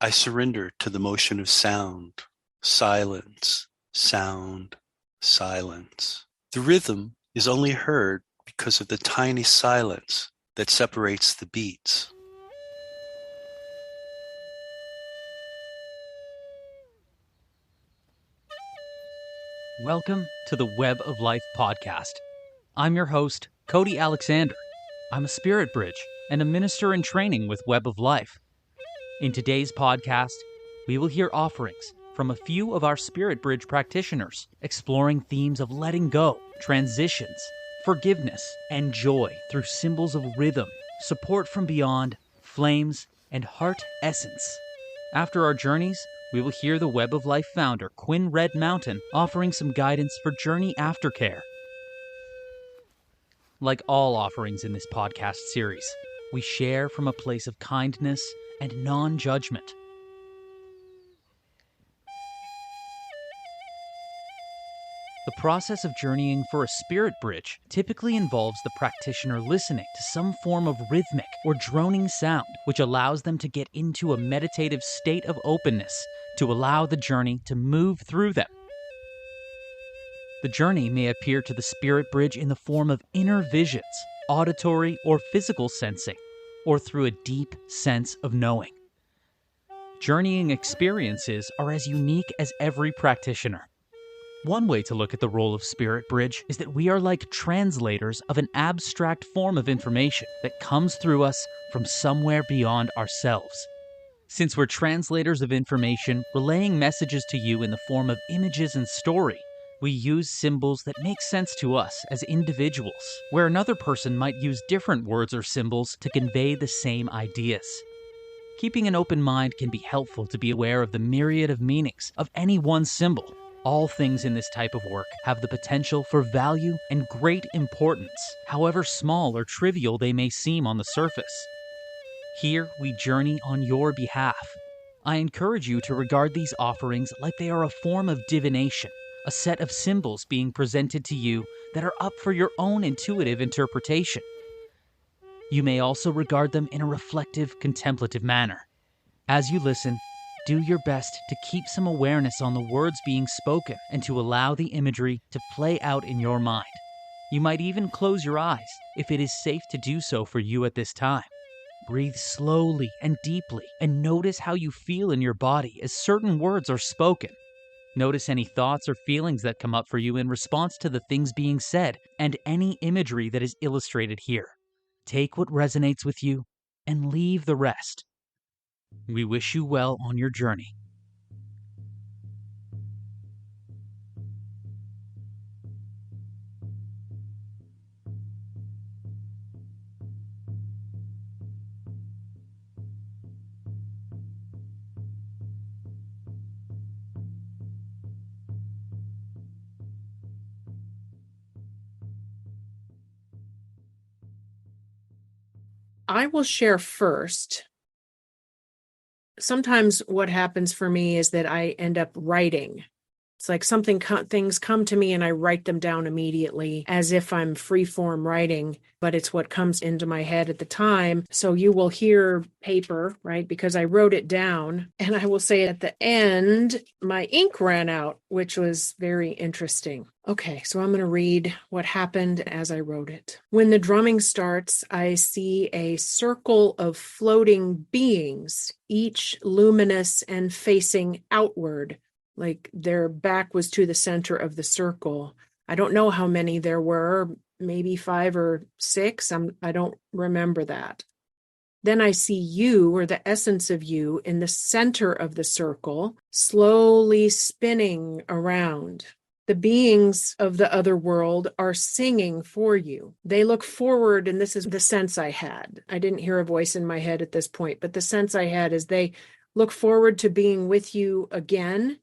I surrender to the motion of sound, silence, sound, silence. The rhythm is only heard because of the tiny silence that separates the beats. Welcome to the Web of Life podcast. I'm your host, Cody Alexander. I'm a spirit bridge and a minister in training with Web of Life. In today's podcast, we will hear offerings from a few of our spirit bridge practitioners exploring themes of letting go, transitions, forgiveness, and joy through symbols of rhythm, support from beyond, flames, and heart essence. After our journeys, we will hear the Web of Life founder, Quinn Red Mountain, offering some guidance for journey aftercare. Like all offerings in this podcast series, we share from a place of kindness and non-judgment. The process of journeying for a spirit bridge typically involves the practitioner listening to some form of rhythmic or droning sound, which allows them to get into a meditative state of openness to allow the journey to move through them. The journey may appear to the spirit bridge in the form of inner visions, auditory or physical sensing, or through a deep sense of knowing. Journeying experiences are as unique as every practitioner. One way to look at the role of Spirit Bridge is that we are like translators of an abstract form of information that comes through us from somewhere beyond ourselves. Since we're translators of information relaying messages to you in the form of images and story, we use symbols that make sense to us as individuals, where another person might use different words or symbols to convey the same ideas. Keeping an open mind can be helpful to be aware of the myriad of meanings of any one symbol. All things in this type of work have the potential for value and great importance, however small or trivial they may seem on the surface. Here we journey on your behalf. I encourage you to regard these offerings like they are a form of divination, a set of symbols being presented to you that are up for your own intuitive interpretation. You may also regard them in a reflective, contemplative manner. As you listen, do your best to keep some awareness on the words being spoken and to allow the imagery to play out in your mind. You might even close your eyes if it is safe to do so for you at this time. Breathe slowly and deeply and notice how you feel in your body as certain words are spoken. Notice any thoughts or feelings that come up for you in response to the things being said and any imagery that is illustrated here. Take what resonates with you and leave the rest. We wish you well on your journey. I will share first. Sometimes what happens for me is that I end up writing. It's like things come to me and I write them down immediately as if I'm free form writing, but it's what comes into my head at the time. So you will hear paper, right? Because I wrote it down. And I will say at the end, my ink ran out, which was very interesting. Okay, so I'm going to read what happened as I wrote it. When the drumming starts, I see a circle of floating beings, each luminous and facing outward, like their back was to the center of the circle. I don't know how many there were, maybe 5 or 6. I don't remember that. Then I see you, or the essence of you, in the center of the circle, slowly spinning around. The beings of the other world are singing for you. They look forward, and this is the sense I had. I didn't hear a voice in my head at this point, but the sense I had is they look forward to being with you again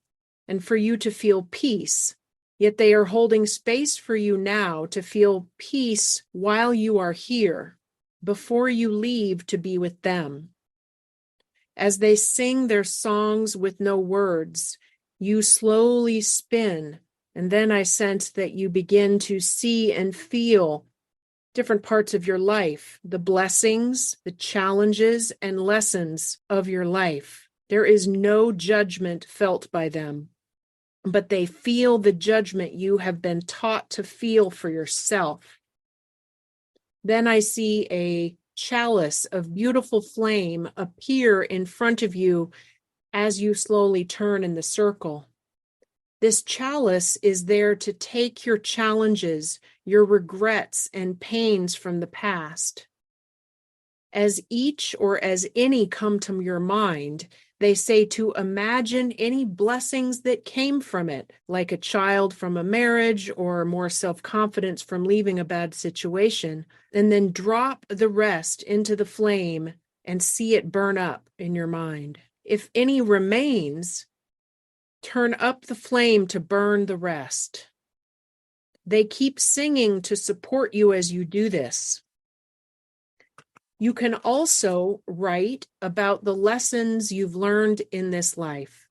and for you to feel peace. Yet they are holding space for you now to feel peace while you are here, before you leave to be with them. As they sing their songs with no words, you slowly spin, and then I sense that you begin to see and feel different parts of your life, the blessings, the challenges, and lessons of your life. There is no judgment felt by them, but they feel the judgment you have been taught to feel for yourself. Then I see a chalice of beautiful flame appear in front of you as you slowly turn in the circle. This chalice is there to take your challenges, your regrets, and pains from the past. As each or as any come to your mind, they say to imagine any blessings that came from it, like a child from a marriage or more self-confidence from leaving a bad situation, and then drop the rest into the flame and see it burn up in your mind. If any remains, turn up the flame to burn the rest. They keep singing to support you as you do this. You can also write about the lessons you've learned in this life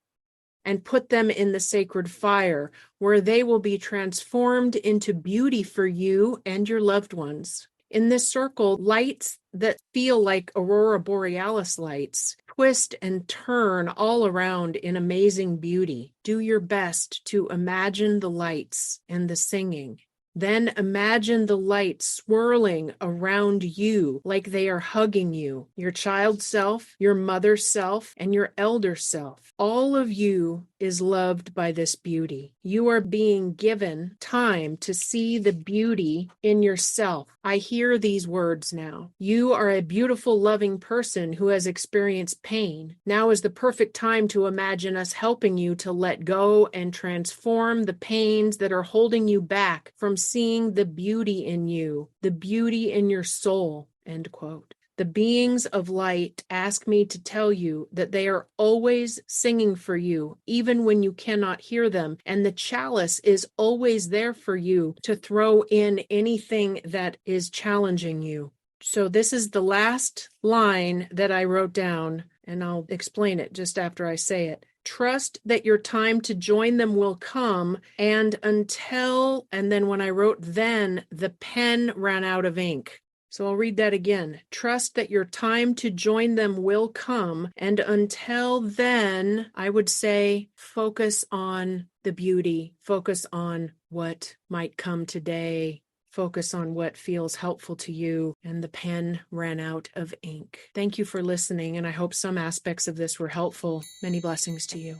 and put them in the sacred fire, where they will be transformed into beauty for you and your loved ones. In this circle, lights that feel like aurora borealis lights twist and turn all around in amazing beauty. Do your best to imagine the lights and the singing. Then imagine the lights swirling around you like they are hugging you, your child self, your mother self, and your elder self. All of you is loved by this beauty. You are being given time to see the beauty in yourself. I hear these words now. You are a beautiful, loving person who has experienced pain. Now is the perfect time to imagine us helping you to let go and transform the pains that are holding you back from seeing the beauty in you, the beauty in your soul, end quote. The beings of light ask me to tell you that they are always singing for you, even when you cannot hear them, and the chalice is always there for you to throw in anything that is challenging you. So this is the last line that I wrote down, and I'll explain it just after I say it. Trust that your time to join them will come, and until, and then when I wrote then, the pen ran out of ink. So I'll read that again. Trust that your time to join them will come, and until then, I would say focus on the beauty, focus on what might come today, focus on what feels helpful to you, and the pen ran out of ink. Thank you for listening, and I hope some aspects of this were helpful. Many blessings to you.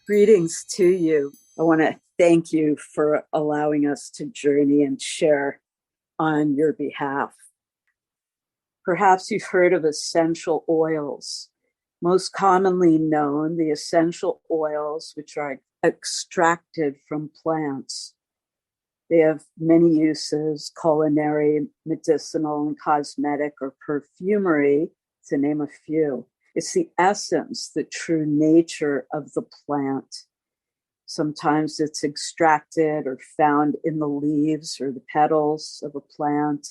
Greetings to you. I want to thank you for allowing us to journey and share on your behalf. Perhaps you've heard of essential oils. Most commonly known, the essential oils, which are extracted from plants. They have many uses: culinary, medicinal, and cosmetic or perfumery, to name a few. It's the essence, the true nature of the plant. Sometimes it's extracted or found in the leaves or the petals of a plant,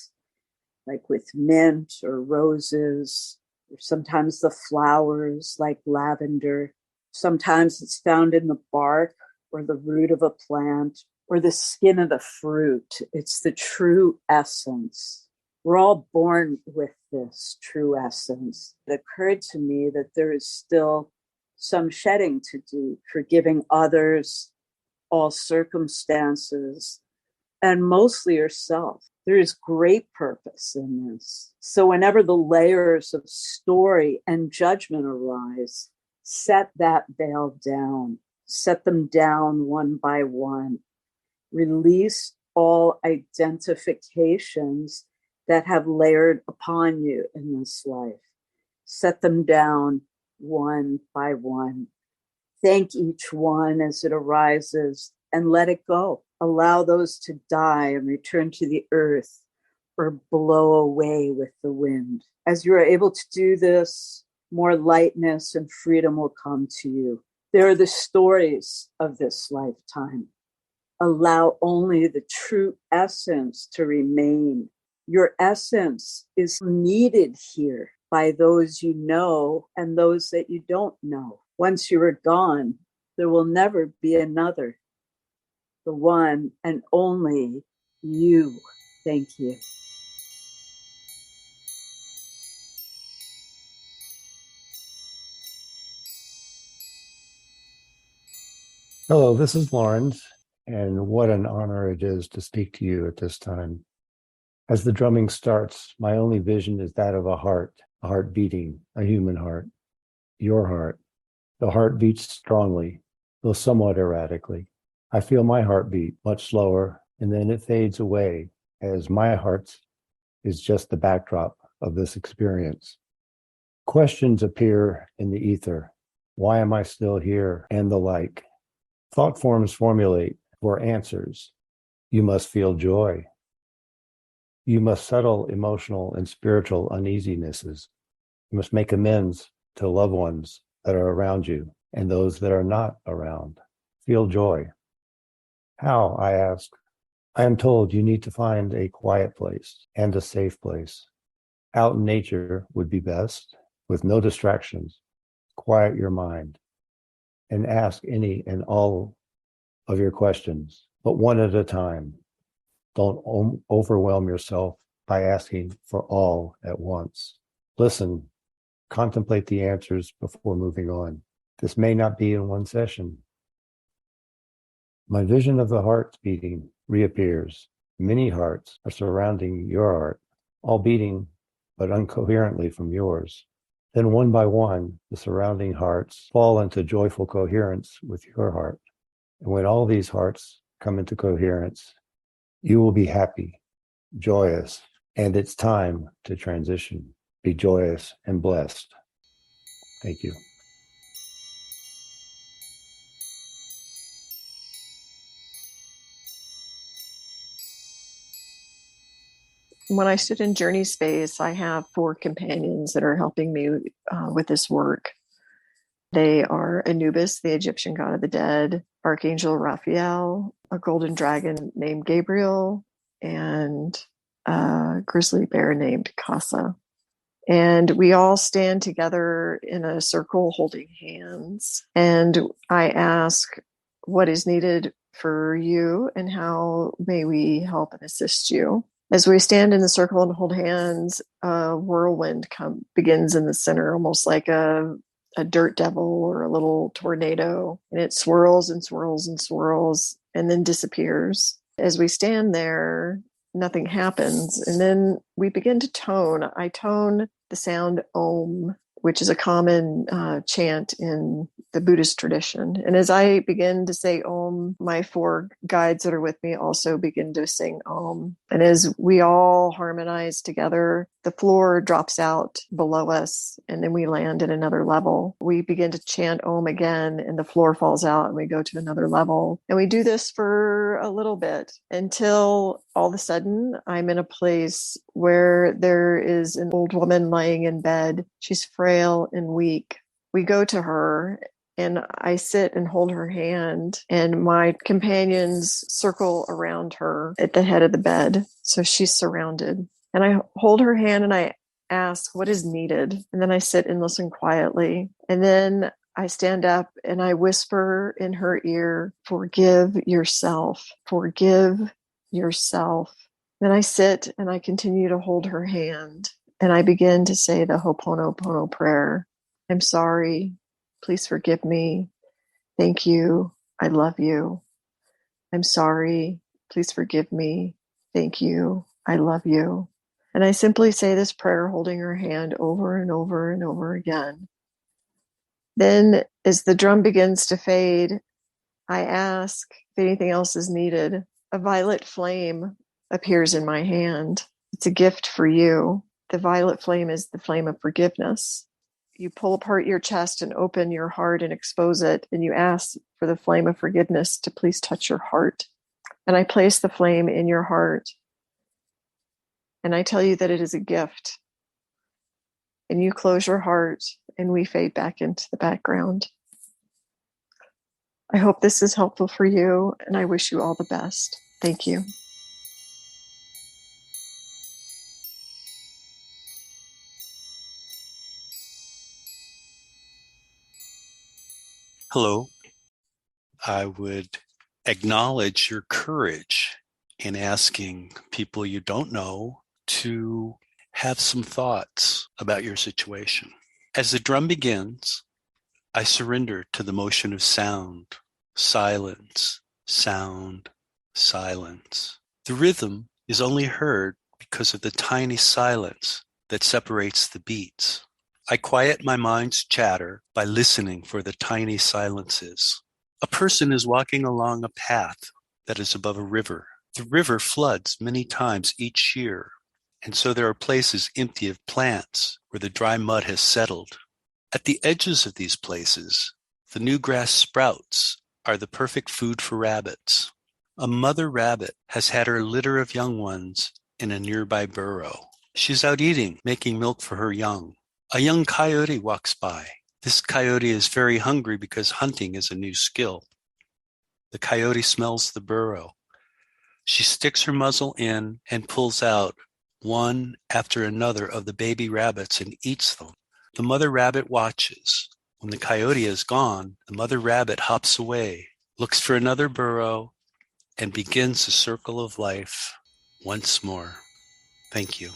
like with mint or roses, or sometimes the flowers like lavender. Sometimes it's found in the bark or the root of a plant or the skin of the fruit. It's the true essence. We're all born with this true essence. It occurred to me that there is still some shedding to do, forgiving others, all circumstances, and mostly yourself. There is great purpose in this. So whenever the layers of story and judgment arise, set that veil down. Set them down one by one. Release all identifications that have layered upon you in this life. Set them down one by one. Thank each one as it arises and let it go. Allow those to die and return to the earth or blow away with the wind. As you are able to do this, more lightness and freedom will come to you. There are the stories of this lifetime. Allow only the true essence to remain. Your essence is needed here by those you know and those that you don't know. Once you are gone, there will never be another. The one and only you. Thank you. Hello, this is Lawrence, and what an honor it is to speak to you at this time. As the drumming starts, my only vision is that of a heart beating, a human heart, your heart. The heart beats strongly, though somewhat erratically. I feel my heartbeat much slower, and then it fades away as my heart is just the backdrop of this experience. Questions appear in the ether. Why am I still here? And the like. Thought forms formulate for answers. You must feel joy. You must settle emotional and spiritual uneasinesses. You must make amends to loved ones that are around you and those that are not around. Feel joy. How, I ask? I am told you need to find a quiet place and a safe place. Out in nature would be best, with no distractions. Quiet your mind and ask any and all of your questions, but one at a time. Don't overwhelm yourself by asking for all at once. Listen, contemplate the answers before moving on. This may not be in one session. My vision of the heart beating reappears. Many hearts are surrounding your heart, all beating but incoherently from yours. Then one by one, the surrounding hearts fall into joyful coherence with your heart. And when all these hearts come into coherence, you will be happy, joyous, and it's time to transition. Be joyous and blessed. Thank you. When I sit in journey space, I have 4 companions that are helping me with this work. They are Anubis, the Egyptian god of the dead, Archangel Raphael, a golden dragon named Gabriel, and a grizzly bear named Casa. And we all stand together in a circle holding hands. And I ask what is needed for you and how may we help and assist you. As we stand in the circle and hold hands, a whirlwind begins in the center, almost like a dirt devil or a little tornado. And it swirls and swirls and swirls and then disappears. As we stand there, nothing happens. And then we begin to tone. I tone the sound Om, which is a common chant in the Buddhist tradition. And as I begin to say Om, my 4 guides that are with me also begin to sing Om. And as we all harmonize together, the floor drops out below us, and then we land at another level. We begin to chant Om again, and the floor falls out, and we go to another level. And we do this for a little bit until all of a sudden I'm in a place where there is an old woman laying in bed. She's frail and weak. We go to her, and I sit and hold her hand, and my companions circle around her at the head of the bed. So she's surrounded. And I hold her hand and I ask what is needed. And then I sit and listen quietly. And then I stand up and I whisper in her ear, forgive yourself, forgive yourself. Then I sit and I continue to hold her hand. And I begin to say the Ho'oponopono prayer. I'm sorry. Please forgive me. Thank you. I love you. I'm sorry. Please forgive me. Thank you. I love you. And I simply say this prayer, holding her hand over and over and over again. Then, as the drum begins to fade, I ask if anything else is needed. A violet flame appears in my hand. It's a gift for you. The violet flame is the flame of forgiveness. You pull apart your chest and open your heart and expose it, and you ask for the flame of forgiveness to please touch your heart. And I place the flame in your heart. And I tell you that it is a gift. And you close your heart, and we fade back into the background. I hope this is helpful for you, and I wish you all the best. Thank you. Hello. I would acknowledge your courage in asking people you don't know to have some thoughts about your situation. As the drum begins, I surrender to the motion of sound, silence, sound, silence. The rhythm is only heard because of the tiny silence that separates the beats. I quiet my mind's chatter by listening for the tiny silences. A person is walking along a path that is above a river. The river floods many times each year, and so there are places empty of plants where the dry mud has settled. At the edges of these places, the new grass sprouts are the perfect food for rabbits. A mother rabbit has had her litter of young ones in a nearby burrow. She's out eating, making milk for her young. A young coyote walks by. This coyote is very hungry because hunting is a new skill. The coyote smells the burrow. She sticks her muzzle in and pulls out one after another of the baby rabbits and eats them. The mother rabbit watches. When the coyote is gone, the mother rabbit hops away, looks for another burrow, and begins the circle of life once more. Thank you.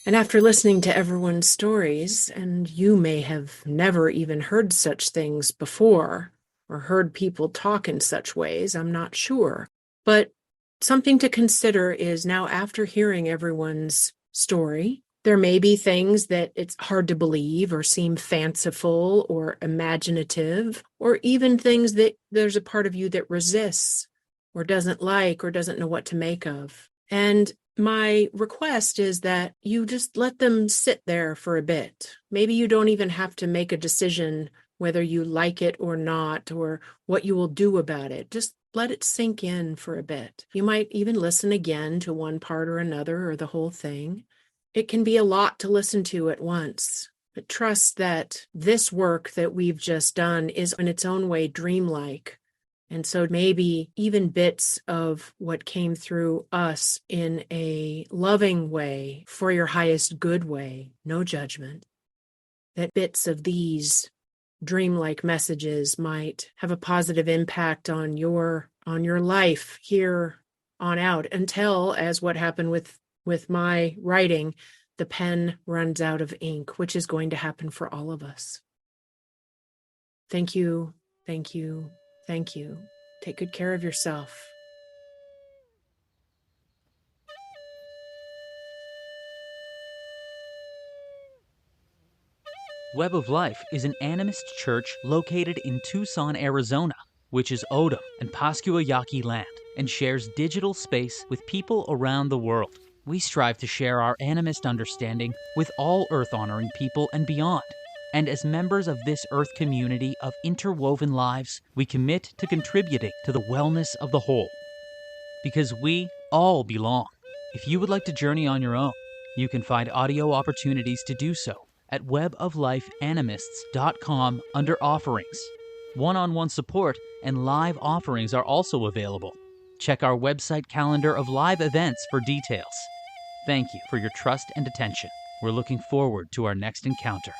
And after listening to everyone's stories, and you may have never even heard such things before or heard people talk in such ways, I'm not sure. But something to consider is now, after hearing everyone's story, there may be things that it's hard to believe or seem fanciful or imaginative, or even things that there's a part of you that resists or doesn't like or doesn't know what to make of. And my request is that you just let them sit there for a bit. Maybe you don't even have to make a decision whether you like it or not, or what you will do about it. Just let it sink in for a bit. You might even listen again to one part or another or the whole thing. It can be a lot to listen to at once, but trust that this work that we've just done is in its own way dreamlike. And so maybe even bits of what came through us in a loving way, for your highest good way, no judgment, that bits of these dreamlike messages might have a positive impact on your life here on out, until, as what happened with my writing, the pen runs out of ink, which is going to happen for all of us. Thank you. Thank you. Thank you. Take good care of yourself. Web of Life is an animist church located in Tucson, Arizona, which is Odom and Pascua Yaqui land, and shares digital space with people around the world. We strive to share our animist understanding with all earth-honoring people and beyond. And as members of this Earth community of interwoven lives, we commit to contributing to the wellness of the whole. Because we all belong. If you would like to journey on your own, you can find audio opportunities to do so at weboflifeanimists.com under offerings. One-on-one support and live offerings are also available. Check our website calendar of live events for details. Thank you for your trust and attention. We're looking forward to our next encounter.